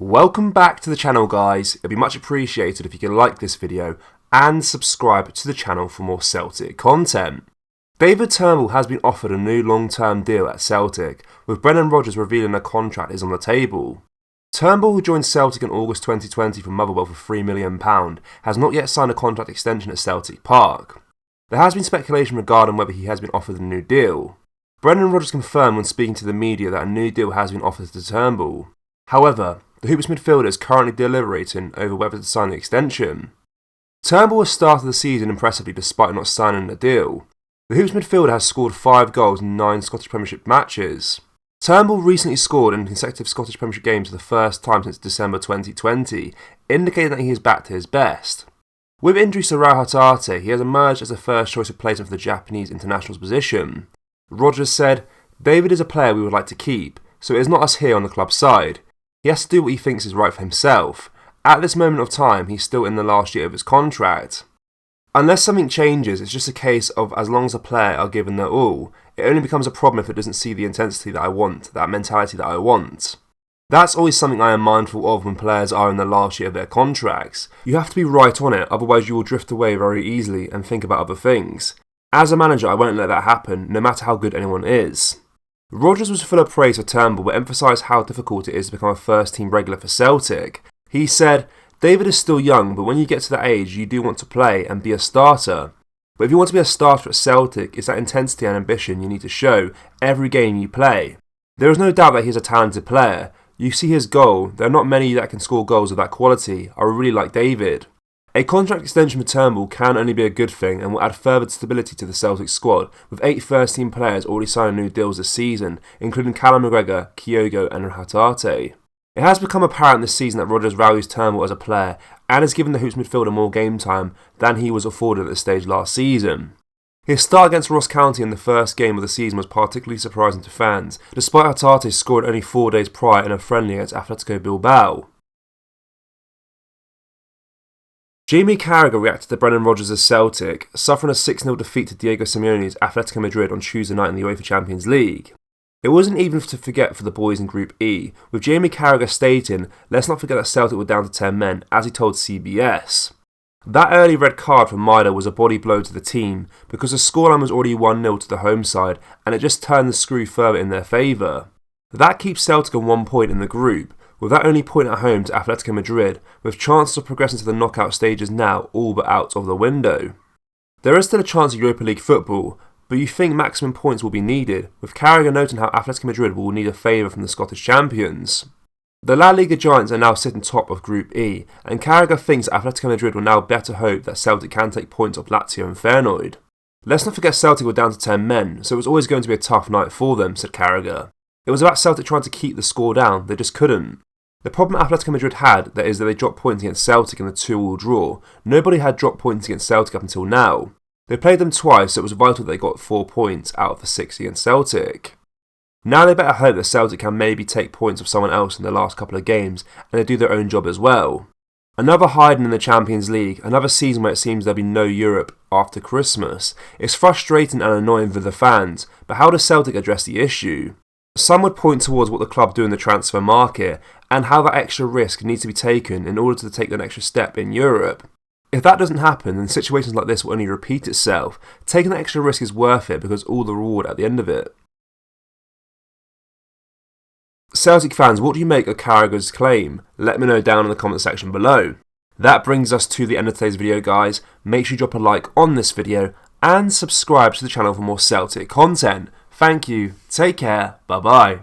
Welcome back to the channel, guys. It'd be much appreciated if you could like this video and subscribe to the channel for more Celtic content. David Turnbull has been offered a new long-term deal at Celtic, with Brendan Rodgers revealing a contract is on the table. Turnbull, who joined Celtic in August 2020 from Motherwell for £3 million, has not yet signed a contract extension at Celtic Park. There has been speculation regarding whether he has been offered a new deal. Brendan Rodgers confirmed when speaking to the media that a new deal has been offered to Turnbull. However, the Hoops midfielder is currently deliberating over whether to sign the extension. Turnbull has started the season impressively despite not signing a deal. The Hoops midfielder has scored 5 goals in 9 Scottish Premiership matches. Turnbull recently scored in consecutive Scottish Premiership games for the first time since December 2020, indicating that he is back to his best. With injuries to Rao Hatate, he has emerged as a first choice replacement for the Japanese international's position. Rodgers said, "David is a player we would like to keep, so it is not us here on the club side. He has to do what he thinks is right for himself. At this moment of time, he's still in the last year of his contract. Unless something changes, it's just a case of as long as a player are given their all, it only becomes a problem if it doesn't see the intensity that I want, that mentality that I want. That's always something I am mindful of when players are in the last year of their contracts. You have to be right on it, otherwise you will drift away very easily and think about other things. As a manager, I won't let that happen, no matter how good anyone is." Rodgers was full of praise for Turnbull, but emphasised how difficult it is to become a first-team regular for Celtic. He said, "David is still young, but when you get to that age, you do want to play and be a starter. But if you want to be a starter at Celtic, it's that intensity and ambition you need to show every game you play. There is no doubt that he is a talented player. You see his goal. There are not many that can score goals of that quality. I really like David." A contract extension for Turnbull can only be a good thing and will add further stability to the Celtic squad, with 8 first-team players already signing new deals this season, including Callum McGregor, Kyogo and Hatate. It has become apparent this season that Rodgers values Turnbull as a player and has given the Hoops midfielder more game time than he was afforded at this stage last season. His start against Ross County in the first game of the season was particularly surprising to fans, despite Hatate scoring only 4 days prior in a friendly against Atletico Bilbao. Jamie Carragher reacted to Brendan Rodgers' Celtic, suffering a 6-0 defeat to Diego Simeone's Atletico Madrid on Tuesday night in the UEFA Champions League. It wasn't even to forget for the boys in Group E, with Jamie Carragher stating, "Let's not forget that Celtic were down to 10 men," as he told CBS. That early red card for Maida was a body blow to the team, because the scoreline was already 1-0 to the home side, and it just turned the screw further in their favour. That keeps Celtic on 1 point in the group, with that only point at home to Atletico Madrid, with chances of progressing to the knockout stages now all but out of the window. There is still a chance of Europa League football, but you think maximum points will be needed, with Carragher noting how Atletico Madrid will need a favour from the Scottish champions. The La Liga giants are now sitting top of Group E, and Carragher thinks Atletico Madrid will now better hope that Celtic can take points off Lazio and Feyenoord. "Let's not forget Celtic were down to 10 men, so it was always going to be a tough night for them," said Carragher. "It was about Celtic trying to keep the score down, they just couldn't. The problem Atletico Madrid had is that they dropped points against Celtic in the 2-2 draw. Nobody had dropped points against Celtic up until now. They played them twice, so it was vital that they got 4 points out of the 6 against Celtic. Now they better hope that Celtic can maybe take points of someone else in the last couple of games, and they do their own job as well. Another hiding in the Champions League, another season where it seems there'll be no Europe after Christmas. It's frustrating and annoying for the fans, but how does Celtic address the issue? Some would point towards what the club do in the transfer market, and how that extra risk needs to be taken in order to take an extra step in Europe. If that doesn't happen, then situations like this will only repeat itself. Taking that extra risk is worth it because all the reward at the end of it." Celtic fans, what do you make of Carragher's claim? Let me know down in the comment section below. That brings us to the end of today's video, guys. Make sure you drop a like on this video and subscribe to the channel for more Celtic content. Thank you, take care, bye bye.